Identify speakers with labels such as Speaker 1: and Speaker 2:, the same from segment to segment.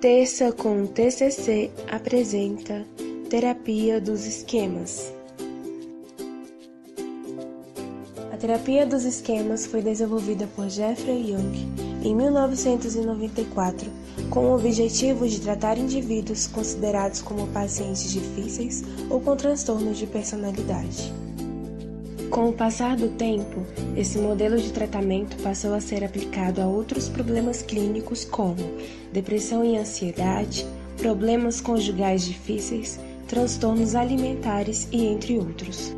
Speaker 1: Terça com TCC apresenta Terapia dos Esquemas. A terapia dos esquemas foi desenvolvida por Jeffrey Young em 1994 com o objetivo de tratar indivíduos considerados como pacientes difíceis ou com transtornos de personalidade. Com o passar do tempo, esse modelo de tratamento passou a ser aplicado a outros problemas clínicos como depressão e ansiedade, problemas conjugais difíceis, transtornos alimentares e entre outros.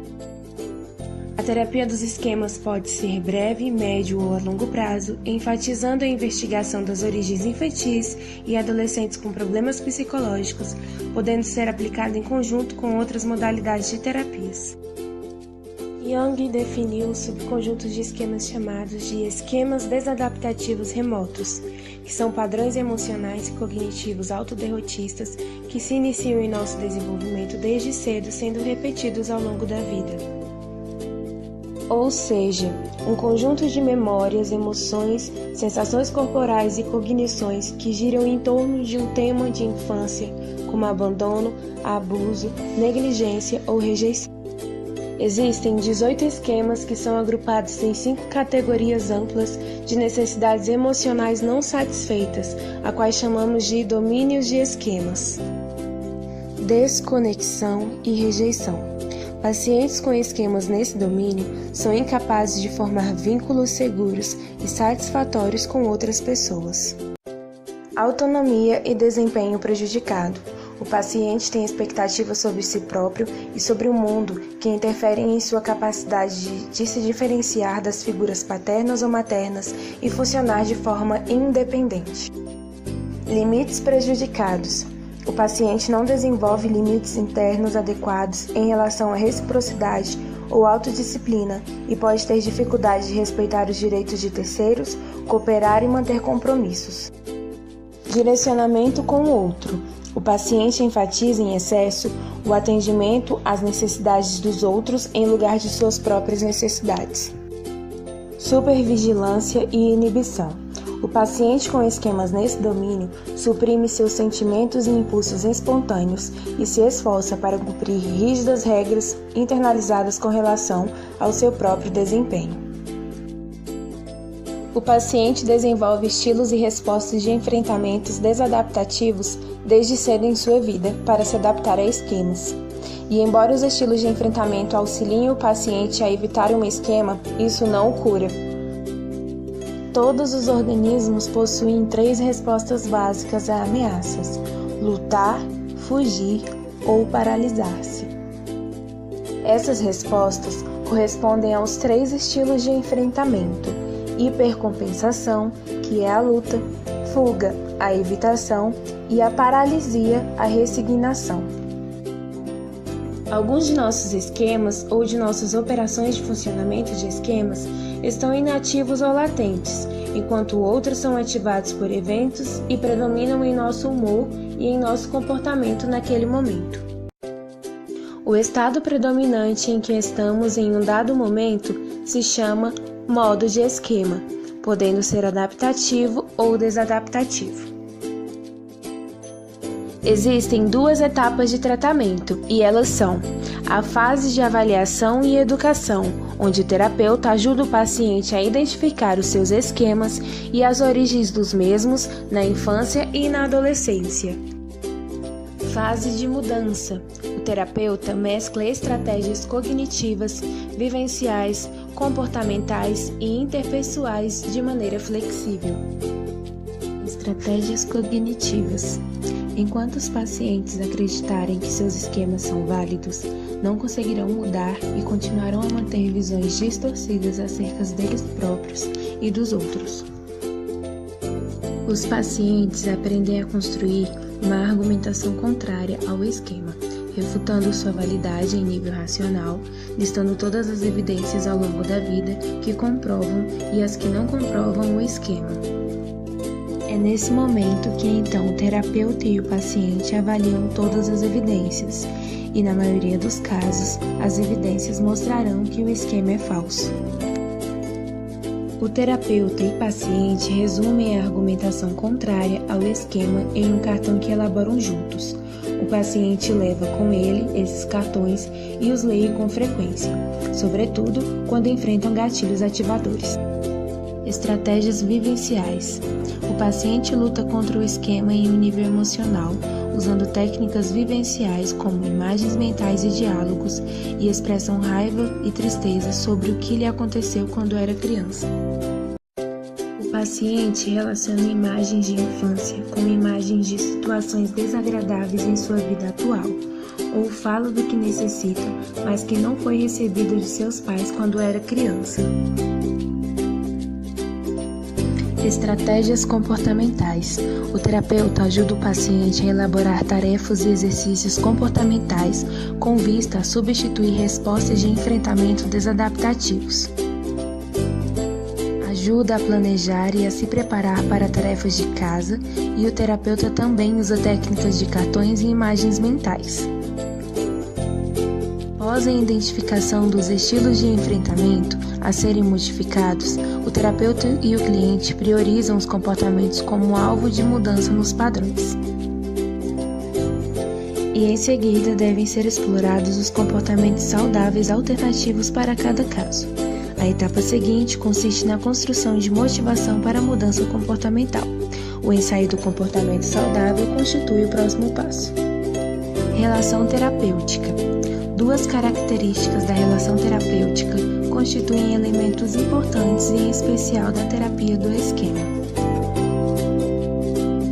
Speaker 1: A terapia dos esquemas pode ser breve, médio ou a longo prazo, enfatizando a investigação das origens infantis e adolescentes com problemas psicológicos, podendo ser aplicada em conjunto com outras modalidades de terapias. Young definiu subconjuntos de esquemas chamados de esquemas desadaptativos remotos, que são padrões emocionais e cognitivos autoderrotistas que se iniciam em nosso desenvolvimento desde cedo, sendo repetidos ao longo da vida. Ou seja, um conjunto de memórias, emoções, sensações corporais e cognições que giram em torno de um tema de infância, como abandono, abuso, negligência ou rejeição. Existem 18 esquemas que são agrupados em 5 categorias amplas de necessidades emocionais não satisfeitas, a quais chamamos de domínios de esquemas. Desconexão e rejeição. Pacientes com esquemas nesse domínio são incapazes de formar vínculos seguros e satisfatórios com outras pessoas. Autonomia e desempenho prejudicado. O paciente tem expectativas sobre si próprio e sobre o mundo que interferem em sua capacidade de se diferenciar das figuras paternas ou maternas e funcionar de forma independente. Limites prejudicados. O paciente não desenvolve limites internos adequados em relação à reciprocidade ou autodisciplina e pode ter dificuldade de respeitar os direitos de terceiros, cooperar e manter compromissos. Direcionamento com o outro. O paciente enfatiza em excesso o atendimento às necessidades dos outros em lugar de suas próprias necessidades. Supervigilância e inibição. O paciente com esquemas nesse domínio suprime seus sentimentos e impulsos espontâneos e se esforça para cumprir rígidas regras internalizadas com relação ao seu próprio desempenho. O paciente desenvolve estilos e respostas de enfrentamentos desadaptativos desde cedo em sua vida para se adaptar a esquemas. E embora os estilos de enfrentamento auxiliem o paciente a evitar um esquema, isso não o cura. Todos os organismos possuem 3 respostas básicas a ameaças: lutar, fugir ou paralisar-se. Essas respostas correspondem aos 3 estilos de enfrentamento: hipercompensação, que é a luta, fuga, a evitação, e a paralisia, a resignação. Alguns de nossos esquemas ou de nossas operações de funcionamento de esquemas estão inativos ou latentes, enquanto outros são ativados por eventos e predominam em nosso humor e em nosso comportamento naquele momento. O estado predominante em que estamos em um dado momento se chama modo de esquema, podendo ser adaptativo ou desadaptativo. Existem 2 etapas de tratamento e elas são a fase de avaliação e educação, onde o terapeuta ajuda o paciente a identificar os seus esquemas e as origens dos mesmos na infância e na adolescência. Fase de mudança. O terapeuta mescla estratégias cognitivas, vivenciais, comportamentais e interpessoais de maneira flexível. Estratégias cognitivas. Enquanto os pacientes acreditarem que seus esquemas são válidos, não conseguirão mudar e continuarão a manter visões distorcidas acerca deles próprios e dos outros. Os pacientes aprendem a construir uma argumentação contrária ao esquema, refutando sua validade em nível racional, listando todas as evidências ao longo da vida que comprovam e as que não comprovam o esquema. É nesse momento que então o terapeuta e o paciente avaliam todas as evidências, e na maioria dos casos, as evidências mostrarão que o esquema é falso. O terapeuta e paciente resumem a argumentação contrária ao esquema em um cartão que elaboram juntos. O paciente leva com ele esses cartões e os lê com frequência, sobretudo quando enfrentam gatilhos ativadores. Estratégias vivenciais. O paciente luta contra o esquema em um nível emocional, usando técnicas vivenciais como imagens mentais e diálogos, e expressam raiva e tristeza sobre o que lhe aconteceu quando era criança. O paciente relaciona imagens de infância com imagens de situações desagradáveis em sua vida atual, ou fala do que necessita, mas que não foi recebido de seus pais quando era criança. Estratégias comportamentais. O terapeuta ajuda o paciente a elaborar tarefas e exercícios comportamentais com vista a substituir respostas de enfrentamento desadaptativos. Ajuda a planejar e a se preparar para tarefas de casa, e o terapeuta também usa técnicas de cartões e imagens mentais. Após a identificação dos estilos de enfrentamento a serem modificados, o terapeuta e o cliente priorizam os comportamentos como alvo de mudança nos padrões. E em seguida devem ser explorados os comportamentos saudáveis alternativos para cada caso. A etapa seguinte consiste na construção de motivação para a mudança comportamental. O ensaio do comportamento saudável constitui o próximo passo. Relação terapêutica. Duas características da relação terapêutica constituem elementos importantes, em especial da terapia do esquema.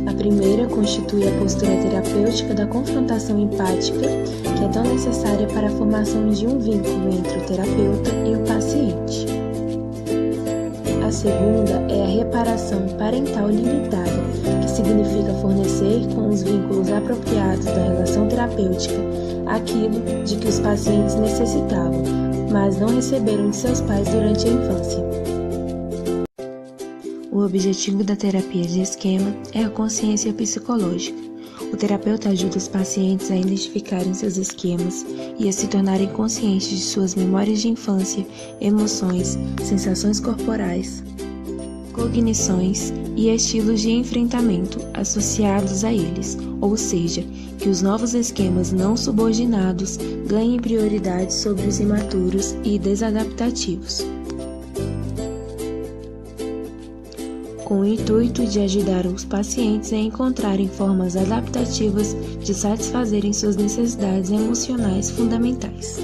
Speaker 1: A primeira constitui a postura terapêutica da confrontação empática, que é tão necessária para a formação de um vínculo entre o terapeuta e o paciente. A segunda é a reparação parental limitada, que significa fornecer com os vínculos apropriados da relação terapêutica aquilo de que os pacientes necessitavam, mas não receberam de seus pais durante a infância. O objetivo da terapia de esquema é a consciência psicológica. O terapeuta ajuda os pacientes a identificarem seus esquemas e a se tornarem conscientes de suas memórias de infância, emoções, sensações corporais, cognições e estilos de enfrentamento associados a eles, ou seja, que os novos esquemas não subordinados ganhem prioridade sobre os imaturos e desadaptativos, com o intuito de ajudar os pacientes a encontrarem formas adaptativas de satisfazerem suas necessidades emocionais fundamentais.